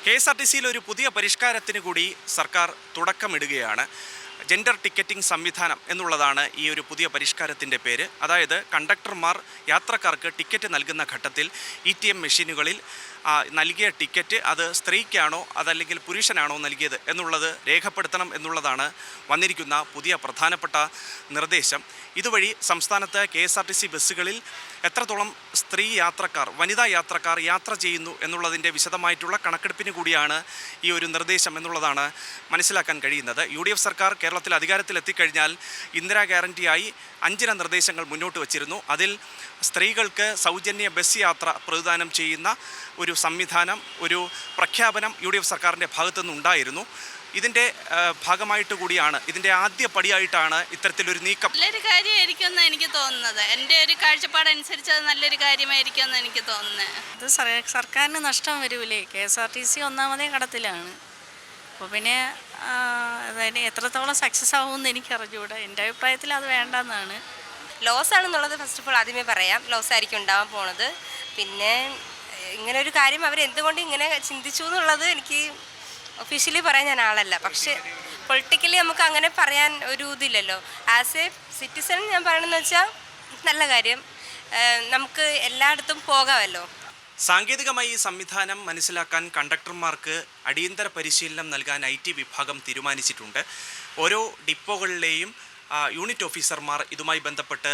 KSRTCയിൽ ഒരു പുതിയ പരിഷ്കാരത്തിന് കൂടി സർക്കാർ തുടക്കമിടുകയാണ്. ജെൻഡർ ടിക്കറ്റിംഗ് സംവിധാനം എന്നുള്ളതാണ് ഈ ഒരു പുതിയ പരിഷ്കാരത്തിൻ്റെ പേര്. അതായത് കണ്ടക്ടർമാർ യാത്രക്കാർക്ക് ടിക്കറ്റ് നൽകുന്ന ഘട്ടത്തിൽ ETM മെഷീനുകളിൽ നൽകിയ ടിക്കറ്റ് അത് സ്ത്രീക്കാണോ അതല്ലെങ്കിൽ പുരുഷനാണോ നൽകിയത് എന്നുള്ളത് രേഖപ്പെടുത്തണം എന്നുള്ളതാണ് വന്നിരിക്കുന്ന പുതിയ പ്രധാനപ്പെട്ട നിർദ്ദേശം. ഇതുവഴി സംസ്ഥാനത്ത് KSRTC ബസ്സുകളിൽ എത്രത്തോളം സ്ത്രീ യാത്രക്കാർ, വനിതാ യാത്രക്കാർ യാത്ര ചെയ്യുന്നു എന്നുള്ളതിൻ്റെ വിശദമായിട്ടുള്ള കണക്കെടുപ്പിന് കൂടിയാണ് ഈ ഒരു നിർദ്ദേശം എന്നുള്ളതാണ് മനസ്സിലാക്കാൻ കഴിയുന്നത്. UDF സർക്കാർ കേരളത്തിൽ അധികാരത്തിലെത്തിക്കഴിഞ്ഞാൽ ഇന്ദിരാ ഗ്യാരണ്ടിയായി 5 നിർദ്ദേശങ്ങൾ മുന്നോട്ട് വച്ചിരുന്നു. അതിൽ സ്ത്രീകൾക്ക് സൗജന്യ ബസ് യാത്ര പ്രദാനം ചെയ്യുന്ന ഒരു സംവിധാനം, ഒരു പ്രഖ്യാപനം UDF സർക്കാരിൻ്റെ ഭാഗത്തുനിന്നുണ്ടായിരുന്നു. ഇതിൻ്റെ ഭാഗമായിട്ട് കൂടിയാണ്, ഇതിൻ്റെ ആദ്യ പടിയായിട്ടാണ് ഇത്തരത്തിലൊരു നീക്കം. നല്ലൊരു കാര്യമായിരിക്കുമെന്ന് എനിക്ക് തോന്നുന്നത്. എൻ്റെ ഒരു കാഴ്ചപ്പാടനുസരിച്ച് അത് നല്ലൊരു കാര്യമായിരിക്കുമെന്ന് എനിക്ക് തോന്നുന്നത്. അത് സർക്കാരിന് നഷ്ടം വരൂലേ? KSRTC ഒന്നാമതേ കടത്തിലാണ്. അപ്പോൾ പിന്നെ അതായത് എത്രത്തോളം സക്സസ് ആവുമെന്ന് എനിക്കറിഞ്ഞൂടെ. എൻ്റെ അഭിപ്രായത്തിൽ അത് വേണ്ടെന്നാണ്. ലോസ് ആണെന്നുള്ളത് ഫസ്റ്റ് ഓഫ് ഓൾ ആദ്യമേ പറയാം. ലോസ് ആയിരിക്കും ഉണ്ടാവാൻ പോണത്. പിന്നെ ഇങ്ങനെ ഒരു കാര്യം അവരെന്തുകൊണ്ട് ഇങ്ങനെ ചിന്തിച്ചു എന്നുള്ളത് എനിക്ക് ഒഫീഷ്യലി പറയാൻ ഞാൻ ആളല്ല. പക്ഷേ പൊളിറ്റിക്കലി നമുക്ക് അങ്ങനെ പറയാൻ ഒരു ഇതില്ലല്ലോ. ആസ് എ സിറ്റിസൺ ഞാൻ പറയണമെന്ന് വെച്ചാൽ നല്ല കാര്യം, നമുക്ക് എല്ലായിടത്തും പോകാമല്ലോ. സാങ്കേതികമായി ഈ സംവിധാനം മനസ്സിലാക്കാൻ കണ്ടക്ടർമാർക്ക് അടിയന്തര പരിശീലനം നൽകാൻ IT വിഭാഗം തീരുമാനിച്ചിട്ടുണ്ട്. ഓരോ ഡിപ്പോകളിലെയും യൂണിറ്റ് ഓഫീസർമാർ ഇതുമായി ബന്ധപ്പെട്ട്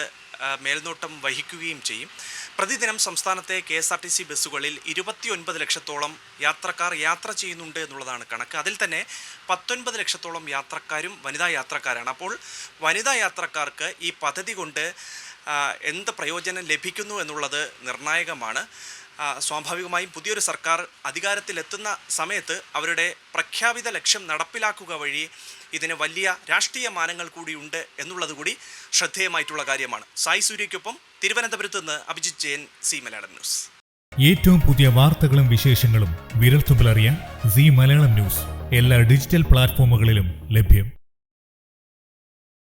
മേൽനോട്ടം വഹിക്കുകയും ചെയ്യും. പ്രതിദിനം സംസ്ഥാനത്തെ KSRTC ബസ്സുകളിൽ 29 ലക്ഷത്തോളം യാത്രക്കാർ യാത്ര ചെയ്യുന്നുണ്ട് എന്നുള്ളതാണ് കണക്ക്. അതിൽ തന്നെ 19 ലക്ഷത്തോളം യാത്രക്കാരും വനിതാ യാത്രക്കാരാണ്. അപ്പോൾ വനിതാ യാത്രക്കാർക്ക് ഈ പദ്ധതി കൊണ്ട് എന്ത് പ്രയോജനം ലഭിക്കുന്നു എന്നുള്ളത് നിർണായകമാണ്. സ്വാഭാവികമായും പുതിയൊരു സർക്കാർ അധികാരത്തിലെത്തുന്ന സമയത്ത് അവരുടെ പ്രഖ്യാപിത ലക്ഷ്യം നടപ്പിലാക്കുക വഴി ഇതിന് വലിയ രാഷ്ട്രീയ മാനങ്ങൾ കൂടിയുണ്ട് എന്നുള്ളത് കൂടി ശ്രദ്ധേയമായിട്ടുള്ള കാര്യമാണ്. സായി സൂര്യയ്ക്കൊപ്പം തിരുവനന്തപുരത്ത് നിന്ന് അഭിജിത്ത് ജയൻ, സി മലയാളം ന്യൂസ്. ഏറ്റവും പുതിയ വാർത്തകളും വിശേഷങ്ങളും വിരൽത്തുമ്പിലറിയാൻ സി മലയാളം ന്യൂസ് എല്ലാ ഡിജിറ്റൽ പ്ലാറ്റ്ഫോമുകളിലും ലഭ്യം.